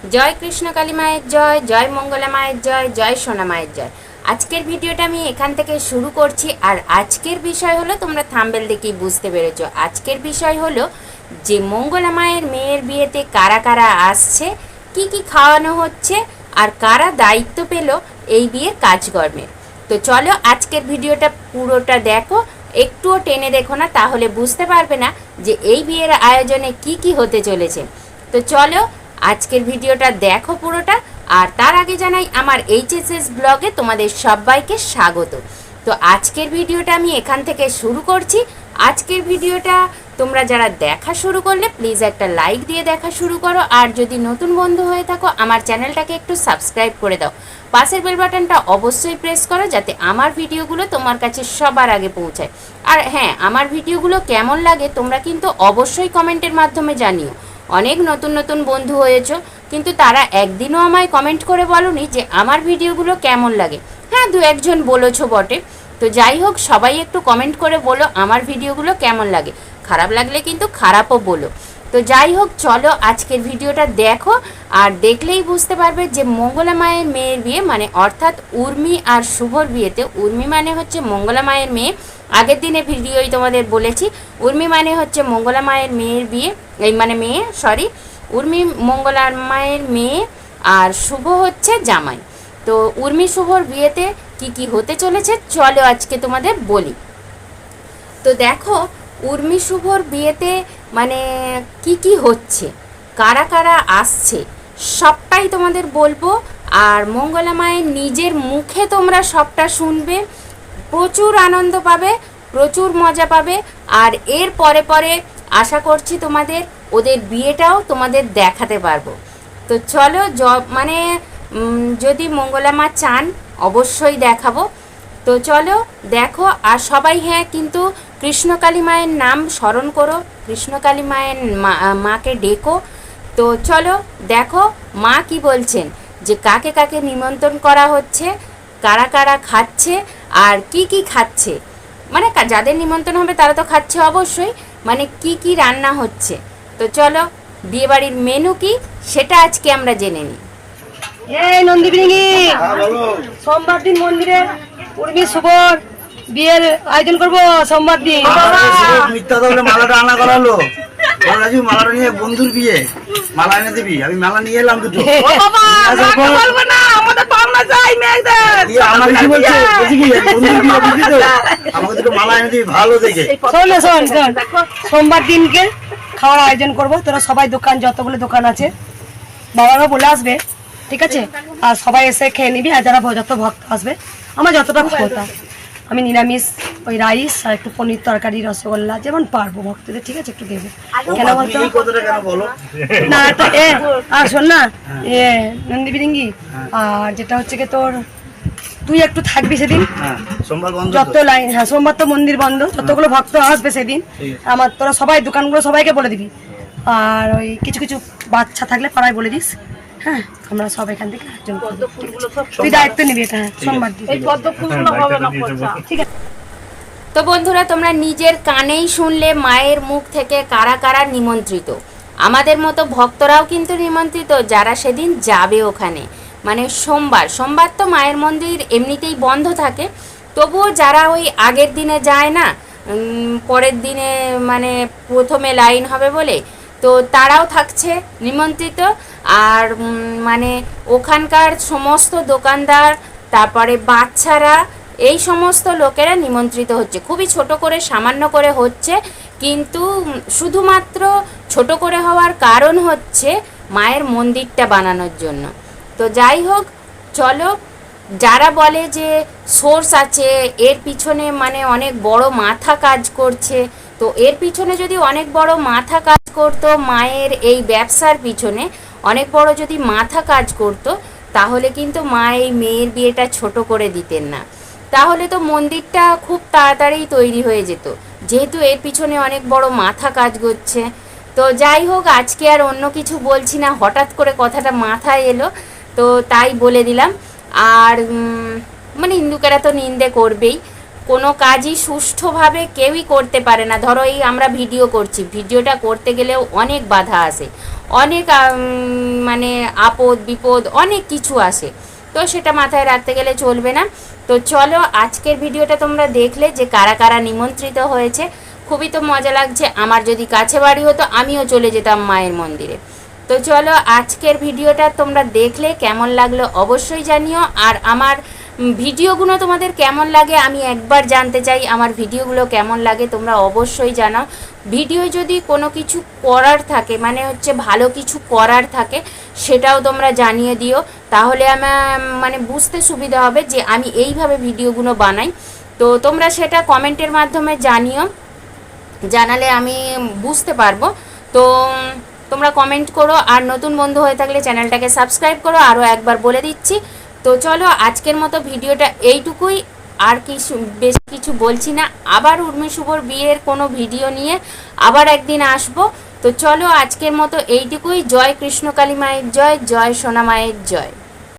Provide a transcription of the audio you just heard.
জয় কৃষ্ণ কালী মায়ের জয়, জয় মঙ্গলা মায়ের জয়, জয় সোনা মায়ের জয়। আজকের ভিডিওটা আমি এখান থেকে শুরু করছি। আর আজকের বিষয় হলো, তোমরা থাম্বনেল দেখেই বুঝতে পেরেছো, আজকের বিষয় হলো যে মঙ্গলা মায়ের মেয়ের বিয়েতে কারা কারা আসছে, কি কি খাওয়ানো হচ্ছে, আর কারা দায়িত্ব পেল এই বিয়ের কাজকর্মের। তো চলো আজকের ভিডিওটা পুরোটা দেখো, একটুও টেনে দেখো না, তাহলে বুঝতে পারবে না যে এই বিয়ের আয়োজনে কি কি হতে চলেছে। তো চলো আজকের ভিডিওটা দেখো পুরোটা। আর তার আগে জানাই আমার এইচএসএস ব্লগে তোমাদের সবাইকে স্বাগত। তো আজকের ভিডিওটা আমি এখান থেকে শুরু করছি। আজকের ভিডিওটা তোমরা যারা দেখা শুরু করলে প্লিজ একটা লাইক দিয়ে দেখা শুরু করো। আর যদি নতুন বন্ধু হয়ে থাকো আমার চ্যানেলটাকে একটু সাবস্ক্রাইব করে দাও, পাশের বেল বাটনটা অবশ্যই প্রেস করো যাতে আমার ভিডিওগুলো তোমার কাছে সবার আগে পৌঁছায়। আর হ্যাঁ, আমার ভিডিওগুলো কেমন লাগে তোমরা কিন্তু অবশ্যই কমেন্টের মাধ্যমে জানিও। অনেক নতুন নতুন বন্ধু হয়েছো, কিন্তু তারা একদিনও আমায় কমেন্ট করে বলোনি যে আমার ভিডিওগুলো কেমন লাগে। হ্যাঁ, দু একজন বলেছো বটে। তো যাই হোক, সবাই একটু কমেন্ট করে বলো আমার ভিডিওগুলো কেমন লাগে, খারাপ লাগলে কিন্তু খারাপও বলো। তো যাই হোক, চলো আজকের ভিডিওটা দেখো। আর দেখলেই বুঝতে পারবে যে মঙ্গলা মায়ের মেয়ের বিয়ে মানে অর্থাৎ উর্মি আর শুভর বিয়েতে, উর্মি মানে হচ্ছে মঙ্গলা মায়ের মেয়ে, আগের দিনে ভিডিওই তোমাদের বলেছি, উর্মি মানে হচ্ছে মঙ্গলা মায়ের মেয়ের বিয়ে, এই মানে মেয়ে, সরি, উর্মি মঙ্গলার মায়ের মেয়ে আর শুভ হচ্ছে জামাই। তো উর্মি শুভর বিয়েতে কি কি হতে চলেছে চলো আজকে তোমাদের বলি। তো দেখো, উর্মি শুভর বিয়েতে মানে কি কি হচ্ছে, কারা কারা আসছে, সবটাই তোমাদের বলবো। আর মঙ্গলা মায়ের নিজের মুখে তোমরা সবটা শুনবে, প্রচুর আনন্দ পাবে, প্রচুর মজা পাবে। আর এর পরে পরে আশা করছি তোমাদের ওদের বিয়েটাও তোমাদের দেখাতে পারবো। তো চলো মানে যদি মঙ্গলা মা চান অবশ্যই দেখাবো। তো চলো দেখো। আর সবাই হ্যাঁ কিন্তু কৃষ্ণকালী মায়ের নাম স্মরণ করো, কৃষ্ণকালী মায়ের মাকে ডেকো। তো চলো দেখো মা কি বলছেন, যে কাকে কাকে নিমন্ত্রণ করা হচ্ছে, কারা কারা খাচ্ছে, আর কি কি খাচ্ছে, মানে যাদের নিমন্ত্রণ হবে তারা তো খাচ্ছে অবশ্যই, মানে কি কি রান্না হচ্ছে। তো চলো বিয়েবাড়ির মেনু কি সেটা আজকে আমরা জেনে নিই। এই নন্দীবিনী, সোমবার দিন মন্দিরে উর্মি শুভর বিয়ের আয়োজন করবো সোমবার দিন। মিথ্যা তাহলে মালাটা আনা করালো, রাজু মালাটা নিয়ে বন্ধুর বিয়ে, মালা এনে দিবি, আমি মালা নিয়ে এলাম দুটো। আমাকে কি বলছে, বলছি কি বন্ধুর বিয়ে বুঝলি তো, আমাকে দুটো মালা এনে দিবি ভালো দেখে। শোন সোমবার দিনকে খাওয়ার আয়োজন করবো, তোরা সবাই দোকান, যতগুলো দোকান আছে বাবারা বলে আসবে, ঠিক আছে? আর সবাই এসে খেয়ে নিবি। আর যারা যত ভক্ত আসবে, আমার যতটা ক্ষমতা, আমি নিরামিষ ওই রাইস আর একটু পনির তরকারি, রসগোল্লা যেমন পারবো ভক্তদের, ঠিক আছে? একটু দেবো। কেন বলতো না তো আর শোন না নন্দী বিরিঙ্গি, আর যেটা হচ্ছে কি তোর, তুই একটু থাকবি সেদিন, যত লাইন, হ্যাঁ সোমবার তো মন্দির বন্ধ, যতগুলো ভক্ত আসবে সেদিন আমার, তোরা সবাই দোকানগুলো সবাইকে বলে দিবি। আর ওই কিছু কিছু বাচ্চা থাকলে পাড়ায় বলে দিস। হ্যাঁ, আমরা সব এখান থেকে একজন তুই দায়িত্ব নিবি এটা। হ্যাঁ সোমবার দিন, ঠিক আছে? তো বন্ধুরা, তোমরা নিজের কানেই শুনলে মায়ের মুখ থেকে কারা কারা নিমন্ত্রিত। আমাদের মতো ভক্তরাও কিন্তু নিমন্ত্রিত, যারা সেদিন যাবে ওখানে। মানে সোমবার তো মায়ের মন্দির এমনিতেই বন্ধ থাকে, তবুও যারা ওই আগের দিনে যায় না, পরের দিনে মানে প্রথমে লাইন হবে বলে, তো তারাও থাকছে নিমন্ত্রিত। আর মানে ওখানকার সমস্ত দোকানদার, তারপরে বাচ্চারা, এই সমস্ত লোকেরা নিমন্ত্রিত হচ্ছে। খুবই ছোট করে, সামান্য করে হচ্ছে, কিন্তু শুধুমাত্র ছোট করে হওয়ার কারণ হচ্ছে মায়ের মন্দিরটা বানানোর জন্য। তো যাই হোক, চলো। যারা বলে যে সোর্স আছে এর পিছনে, মানে অনেক বড় মাথা কাজ করছে, তো এর পিছনে যদি অনেক বড় মাথা কাজ করতো, মায়ের এই ব্যবসার পিছনে অনেক বড় যদি মাথা কাজ করতো, তাহলে কিন্তু মা এই মেয়ের বিয়েটা ছোট করে দিতেন না, তাহলে তো মন্দিরটা খুব তাড়াতাড়ি তৈরি হয়ে যেত, যেহেতু এর পিছনে অনেক বড় মাথা কাজ করছে। তো যাই হোক, আজকে আর অন্য কিছু বলছি না, হঠাৎ করে কথাটা মাথায় এলো তো তাই বলে দিলাম। আর মানে হিন্দুকেরা তো নিন্দে করবেই, কোনো কাজই সুষ্ঠুভাবে কেউই করতে পারে না। ধরো এই আমরা ভিডিও করছি, ভিডিওটা করতে গেলেও অনেক বাধা আসে, অনেক মানে আপদ বিপদ অনেক কিছু আসে, তো সেটা মাথায় রাখতে গেলে চলবে না। তো চলো আজকের ভিডিওটা তোমরা দেখলে যে কারা কারা নিমন্ত্রিত হয়েছে, খুবই তো মজা লাগছে। আমার যদি কাছে বাড়ি হতো আমিও চলে যেতাম মায়ের মন্দিরে। তো চলো আজকের ভিডিওটা তোমরা দেখলে কেমন লাগলো অবশ্যই জানিও। আর আমার ভিডিওগুলো তোমাদের কেমন লাগে আমি একবার জানতে চাই, আমার ভিডিওগুলো কেমন লাগে তোমরা অবশ্যই জানাও। ভিডিও যদি কোনো কিছু করার থাকে, মানে হচ্ছে ভালো কিছু করার থাকে, সেটাও তোমরা জানিয়ে দিও, তাহলে আমার মানে বুঝতে সুবিধা হবে যে আমি এইভাবে ভিডিওগুলো বানাই। তো তোমরা সেটা কমেন্টের মাধ্যমে জানিও, জানালে আমি বুঝতে পারবো। তো তোমরা কমেন্ট করো, আর নতুন বন্ধু হয়ে থাকলে চ্যানেলটাকে সাবস্ক্রাইব করো, আরও একবার বলে দিচ্ছি। তো চলো আজকের মতো ভিডিওটা এইটুকুই, আর কিছু বেশি কিছু বলছি না। আবার উর্মি শুভর বিয়ের কোনো ভিডিও নিয়ে আবার একদিন আসবো। তো চলো আজকের মতো এইটুকুই। জয় কৃষ্ণকালী মায়ের জয়, জয় সোনা মায়ের জয়।